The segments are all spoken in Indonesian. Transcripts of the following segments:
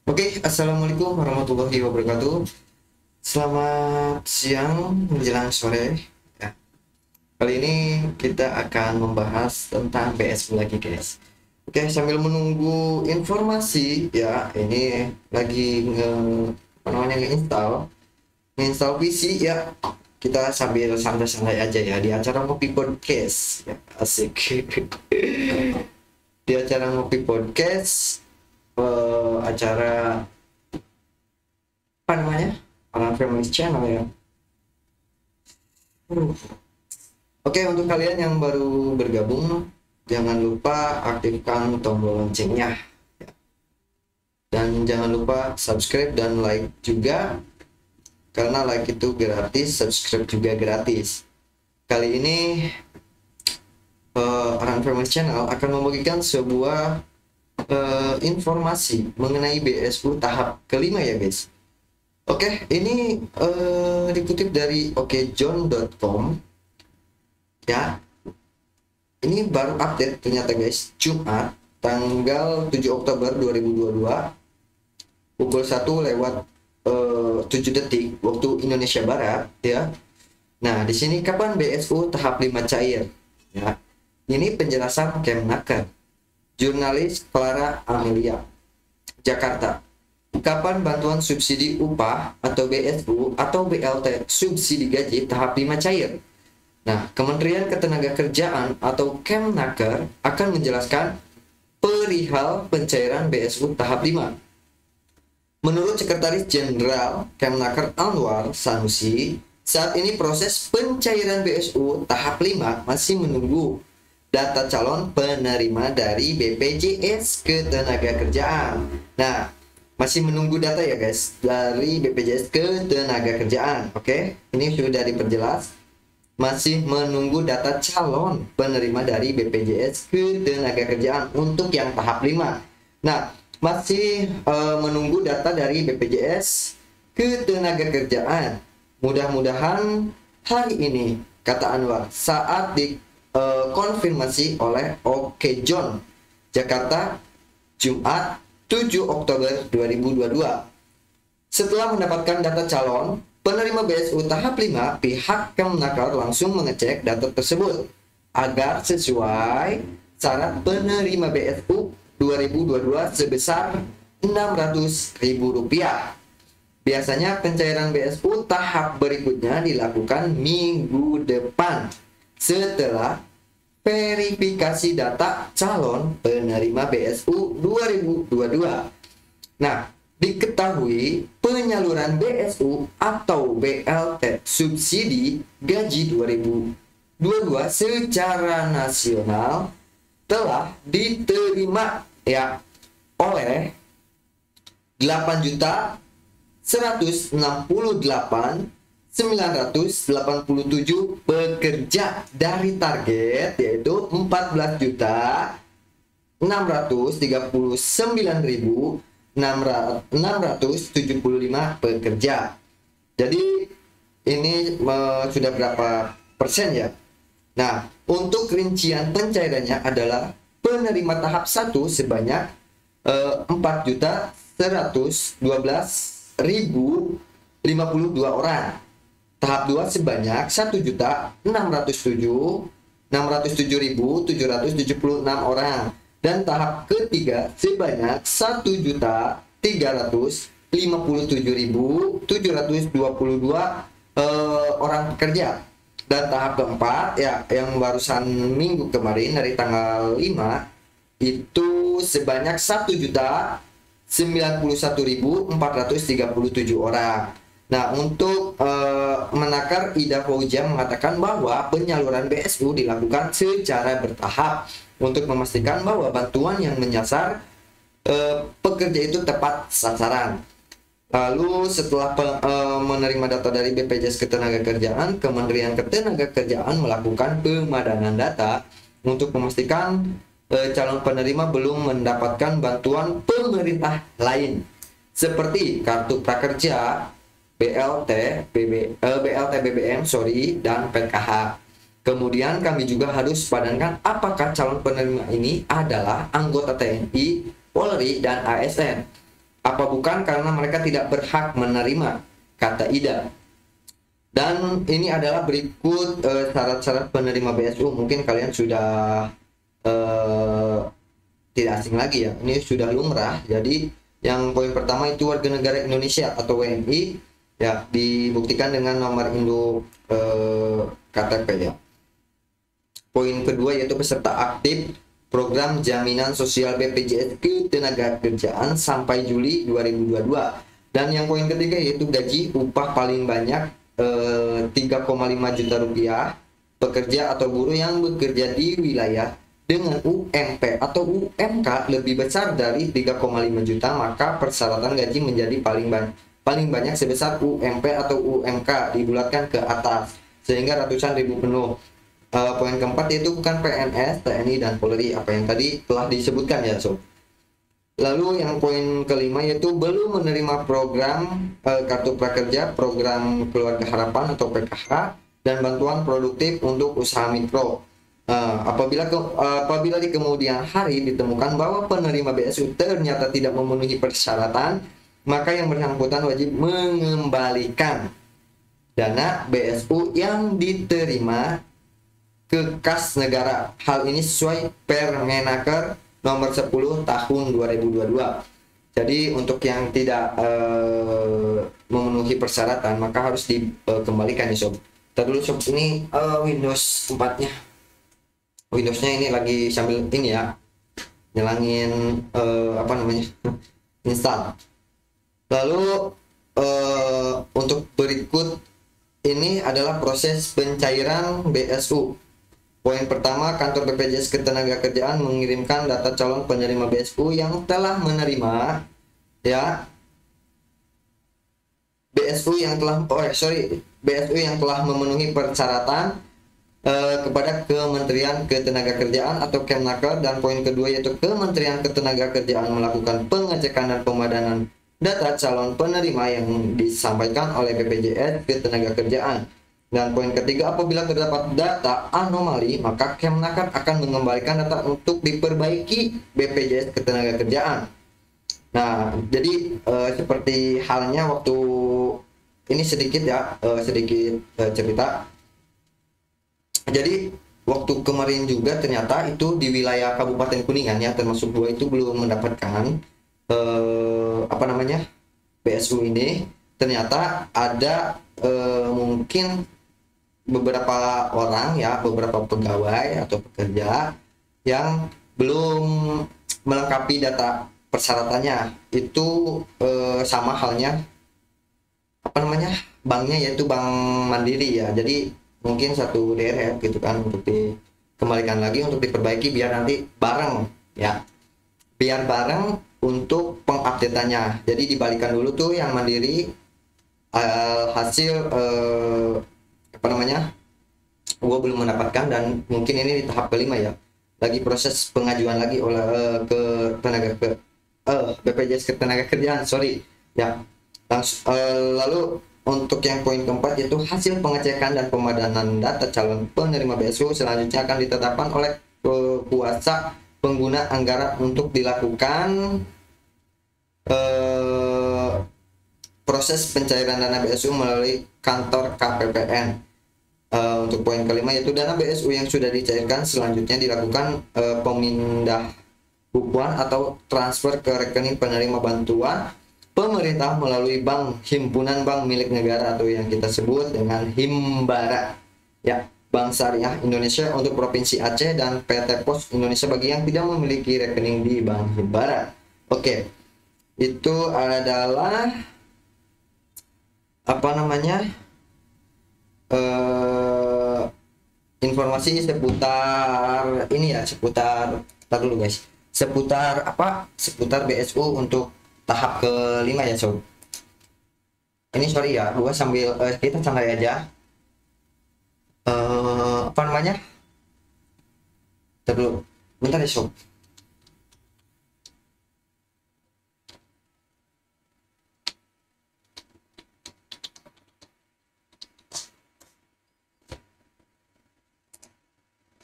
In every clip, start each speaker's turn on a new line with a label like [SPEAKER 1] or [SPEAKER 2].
[SPEAKER 1] Oke, assalamualaikum warahmatullahi wabarakatuh. Selamat siang menjelang sore. Ya, kali ini kita akan membahas tentang BSU lagi, guys. Oke, sambil menunggu informasi, ya ini lagi ngeinstall PC ya. Kita sambil santai-santai aja ya di acara ngopi podcast. Ya, asik. Di acara ngopi podcast, acara apa namanya? Orang Family Channel ya. Oke, untuk kalian yang baru bergabung, jangan lupa aktifkan tombol loncengnya. Dan jangan lupa subscribe dan like juga, karena like itu gratis, subscribe juga gratis. Kali ini Orang Family Channel akan membagikan sebuah informasi mengenai BSU tahap kelima ya guys. Oke, ini dikutip dari okejohn.com ya. Ini baru update ternyata guys, Jumat tanggal 7 Oktober 2022 pukul 1 lewat 7 detik waktu Indonesia Barat ya. Nah, di sini kapan BSU tahap 5 cair ya. Ini penjelasan Kemnaker. Jurnalis Clara Amelia, Jakarta. Kapan bantuan subsidi upah atau BSU atau BLT subsidi gaji tahap 5 cair? Nah, Kementerian Ketenagakerjaan atau Kemnaker akan menjelaskan perihal pencairan BSU tahap 5. Menurut Sekretaris Jenderal Kemnaker Anwar Sanusi, saat ini proses pencairan BSU tahap 5 masih menunggu data calon penerima dari BPJS Ketenagakerjaan. Nah, masih menunggu data ya guys dari BPJS Ketenagakerjaan. Oke, ini sudah diperjelas. Masih menunggu data calon penerima dari BPJS Ketenagakerjaan untuk yang tahap 5. Nah, masih menunggu data dari BPJS Ketenagakerjaan. Mudah-mudahan hari ini, kata Anwar, saat dikonfirmasi oleh Okejohn Jakarta Jumat 7 Oktober 2022. Setelah mendapatkan data calon penerima BSU tahap 5, pihak Kemnaker langsung mengecek data tersebut agar sesuai syarat penerima BSU 2022 sebesar Rp600.000. Biasanya pencairan BSU tahap berikutnya dilakukan minggu depan setelah verifikasi data calon penerima BSU 2022. Nah, diketahui penyaluran BSU atau BLT subsidi gaji 2022 secara nasional telah diterima ya oleh 8.168.987 pekerja dari target yaitu 14.639.675 pekerja. Jadi ini sudah berapa persen ya? Nah, untuk rincian pencairannya adalah penerima tahap 1 sebanyak 4.112.052 orang. Tahap 2 sebanyak 1.607.776 orang. Dan tahap ketiga sebanyak 1.357.722 orang pekerja. Dan tahap keempat ya yang barusan minggu kemarin dari tanggal 5 itu sebanyak 1.091.437 orang. Nah, untuk menakar, Ida Fauzia mengatakan bahwa penyaluran BSU dilakukan secara bertahap untuk memastikan bahwa bantuan yang menyasar pekerja itu tepat sasaran. Lalu setelah menerima data dari BPJS Ketenagakerjaan, Kementerian Ketenagakerjaan melakukan pemadangan data untuk memastikan calon penerima belum mendapatkan bantuan pemerintah lain seperti kartu prakerja, BLT, BBM, dan PKH. Kemudian kami juga harus padankan apakah calon penerima ini adalah anggota TNI, Polri, dan ASN. Apa bukan karena mereka tidak berhak menerima, kata Ida. Dan ini adalah berikut syarat-syarat penerima BSU. Mungkin kalian sudah eh, tidak asing lagi ya, ini sudah lumrah. Jadi yang poin pertama itu warga negara Indonesia atau WNI ya, dibuktikan dengan nomor induk KTP ya. Poin kedua yaitu peserta aktif program jaminan sosial BPJS Ketenagakerjaan sampai Juli 2022. Dan yang poin ketiga yaitu gaji upah paling banyak 3,5 juta rupiah pekerja atau buruh yang bekerja di wilayah dengan UMP atau UMK lebih besar dari 3,5 juta, maka persyaratan gaji menjadi paling banyak sebesar UMP atau UMK dibulatkan ke atas sehingga ratusan ribu penuh. Poin keempat yaitu bukan PNS, TNI, dan Polri, apa yang tadi telah disebutkan ya sob. Lalu yang poin kelima yaitu belum menerima program kartu prakerja, program keluarga harapan atau PKH, dan bantuan produktif untuk usaha mikro. Apabila di kemudian hari ditemukan bahwa penerima BSU ternyata tidak memenuhi persyaratan, maka yang bersangkutan wajib mengembalikan dana BSU yang diterima ke kas negara. Hal ini sesuai Permenaker nomor 10 tahun 2022. Jadi untuk yang tidak memenuhi persyaratan maka harus dikembalikan ya sob. Ntar dulu sob, ini Windows 4 nya, Windowsnya ini lagi sambil ini ya nyelangin install. Lalu untuk berikut ini adalah proses pencairan BSU. Poin pertama, kantor BPJS Ketenagakerjaan mengirimkan data calon penerima BSU yang telah menerima ya BSU yang telah memenuhi persyaratan kepada Kementerian Ketenagakerjaan atau Kemnaker. Dan poin kedua yaitu Kementerian Ketenagakerjaan melakukan pengecekan dan pemadanan data calon penerima yang disampaikan oleh BPJS Ketenagakerjaan. Dan poin ketiga, apabila terdapat data anomali, maka Kemnaker akan mengembalikan data untuk diperbaiki BPJS Ketenagakerjaan. Nah, jadi seperti halnya waktu ini sedikit ya, cerita. Jadi waktu kemarin juga ternyata itu di wilayah Kabupaten Kuningan ya, termasuk gua itu belum mendapatkan BSU ini. Ternyata ada mungkin beberapa orang ya, beberapa pegawai atau pekerja yang belum melengkapi data persyaratannya. Itu sama halnya banknya, yaitu Bank Mandiri ya. Jadi mungkin satu daerah gitu kan, untuk dikembalikan lagi untuk diperbaiki biar nanti bareng ya, biar bareng untuk pengupdateannya. Jadi dibalikan dulu tuh yang Mandiri hasil gue belum mendapatkan, dan mungkin ini di tahap kelima ya, lagi proses pengajuan lagi oleh BPJS Ketenagakerjaan ya. Lalu untuk yang poin keempat yaitu hasil pengecekan dan pemadanan data calon penerima BSU selanjutnya akan ditetapkan oleh kuasa pengguna anggaran untuk dilakukan proses pencairan dana BSU melalui kantor KPPN. Untuk poin kelima yaitu dana BSU yang sudah dicairkan selanjutnya dilakukan pemindahan atau transfer ke rekening penerima bantuan pemerintah melalui bank himpunan bank milik negara atau yang kita sebut dengan Himbara ya, Bank Syariah Indonesia untuk Provinsi Aceh, dan PT Pos Indonesia bagi yang tidak memiliki rekening di Bank Himbara. Oke, itu adalah informasi seputar ini ya, seputar BSU untuk tahap kelima ya sob. Ini sorry ya, gua sambil kita santai aja. Terus bentar ya sob.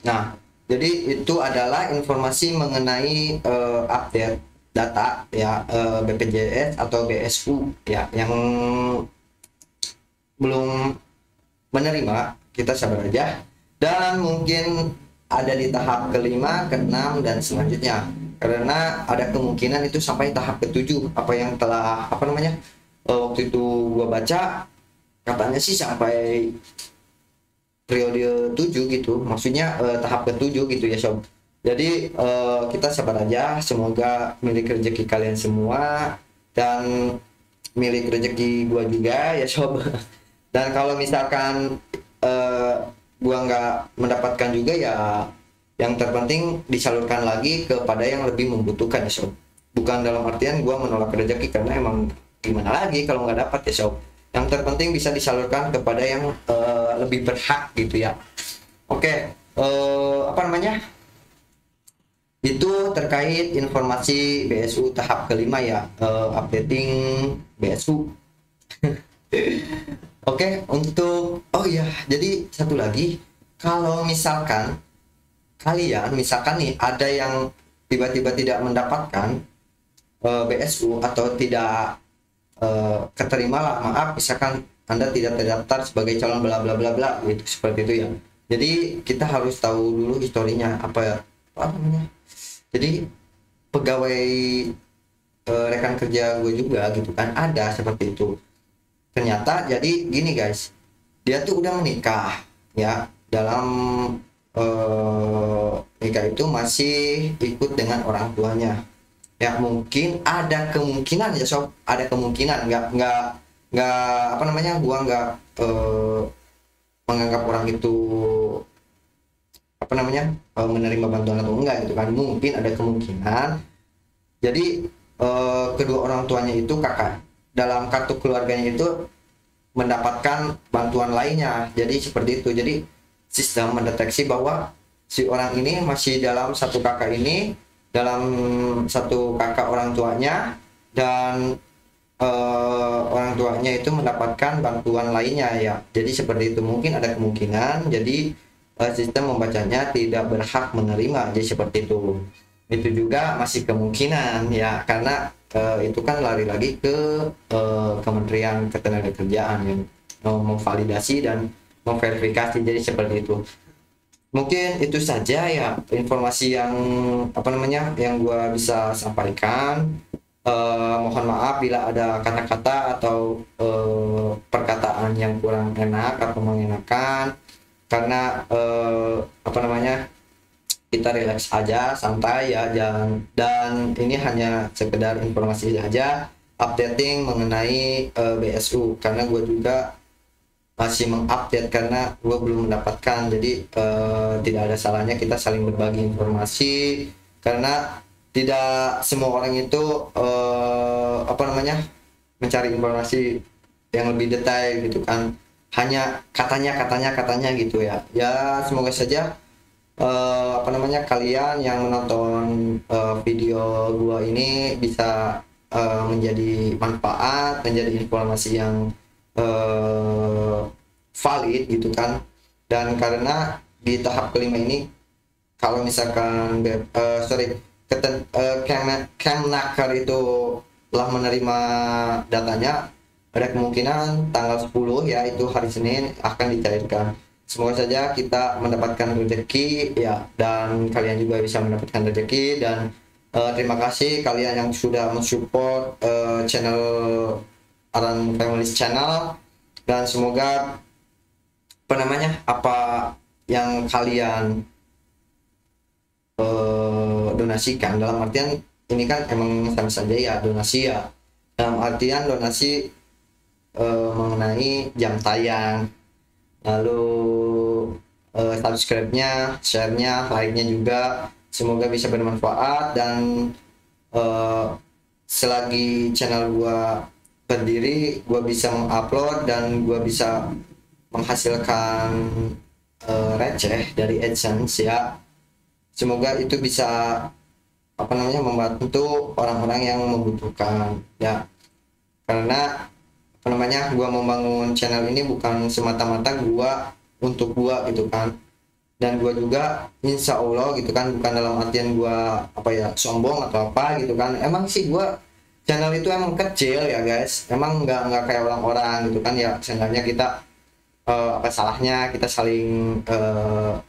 [SPEAKER 1] Nah, jadi itu adalah informasi mengenai update data ya, BPJS atau BSU ya, yang belum menerima, kita sabar aja. Dan mungkin ada di tahap kelima, keenam, dan selanjutnya, karena ada kemungkinan itu sampai tahap ketujuh. Apa yang telah waktu itu gua baca, katanya sih sampai periode 7 gitu, maksudnya tahap ketujuh gitu ya sob. Jadi kita sabar aja, semoga milik rezeki kalian semua dan milik rezeki gua juga ya sob. Dan kalau misalkan gua nggak mendapatkan juga ya, yang terpenting disalurkan lagi kepada yang lebih membutuhkan ya sob. Bukan dalam artian gua menolak rezeki, karena emang gimana lagi kalau nggak dapat ya sob. Yang terpenting bisa disalurkan kepada yang lebih berhak gitu ya. Oke, itu terkait informasi BSU tahap kelima ya, updating BSU. Oke, untuk jadi satu lagi, kalau misalkan kalian nih ada yang tiba-tiba tidak mendapatkan BSU atau tidak keterima lah, maaf, misalkan Anda tidak terdaftar sebagai calon bla bla bla bla gitu, seperti itu ya. Jadi kita harus tahu dulu historinya apa namanya. Jadi pegawai rekan kerja gue juga gitu kan, ada seperti itu. Ternyata jadi gini guys, dia tuh udah menikah ya, dalam nikah itu masih ikut dengan orang tuanya ya. Mungkin ada kemungkinan ya sob, ada kemungkinan, nggak gua nggak menganggap orang itu menerima bantuan atau enggak gitu kan. Mungkin ada kemungkinan jadi kedua orang tuanya itu kakak dalam kartu keluarganya itu mendapatkan bantuan lainnya. Jadi seperti itu. Jadi sistem mendeteksi bahwa si orang ini masih dalam satu kakak ini, dalam satu kakak orang tuanya, dan orang tuanya itu mendapatkan bantuan lainnya ya. Jadi seperti itu, mungkin ada kemungkinan. Jadi sistem membacanya tidak berhak menerima. Jadi seperti itu. Itu juga masih kemungkinan ya, karena itu kan lari lagi ke Kementerian Ketenagakerjaan yang memvalidasi dan memverifikasi. Jadi seperti itu. Mungkin itu saja ya informasi yang yang gua bisa sampaikan. Mohon maaf bila ada kata-kata atau perkataan yang kurang enak atau mengenakan, karena kita relax aja, santai ya, dan ini hanya sekedar informasi saja, updating mengenai BSU, karena gue juga masih mengupdate karena gue belum mendapatkan. Jadi tidak ada salahnya kita saling berbagi informasi, karena tidak semua orang itu mencari informasi yang lebih detail gitu kan, hanya katanya gitu ya. Ya semoga saja kalian yang menonton video gua ini bisa menjadi manfaat, menjadi informasi yang valid gitu kan. Dan karena di tahap kelima ini, kalau misalkan Kemnaker itu telah menerima datanya, ada kemungkinan tanggal 10 ya, itu hari Senin, akan dicairkan. Semoga saja kita mendapatkan rezeki ya, dan kalian juga bisa mendapatkan rezeki. Dan terima kasih kalian yang sudah mensupport channel Aran Families Channel, dan semoga apa yang kalian donasikan, dalam artian ini kan emang sama saja ya donasi ya, dalam artian donasi mengenai jam tayang, lalu subscribe-nya, share-nya, like-nya juga. Semoga bisa bermanfaat, dan selagi channel gua berdiri, gua bisa mengupload dan gua bisa menghasilkan receh dari AdSense ya. Semoga itu bisa membantu orang-orang yang membutuhkan ya. Karena gua membangun channel ini bukan semata-mata gua untuk gua gitu kan, dan gue juga insya Allah gitu kan, bukan dalam artian gue apa ya sombong atau apa gitu kan, emang sih gue channel itu emang kecil ya guys, emang nggak kayak orang-orang gitu kan ya, seenggaknya kita apa salahnya kita saling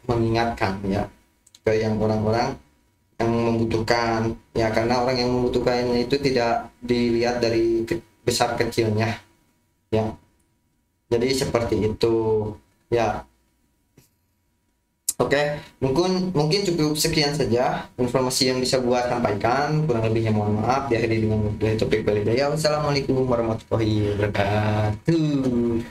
[SPEAKER 1] mengingatkan ya ke yang orang-orang yang membutuhkan ya, karena orang yang membutuhkan itu tidak dilihat dari besar kecilnya ya, jadi seperti itu ya. Oke, mungkin cukup sekian saja informasi yang bisa gua sampaikan. Kurang lebihnya mohon maaf. Diakhiri dengan dari topik berbeda. Wassalamualaikum warahmatullahi wabarakatuh.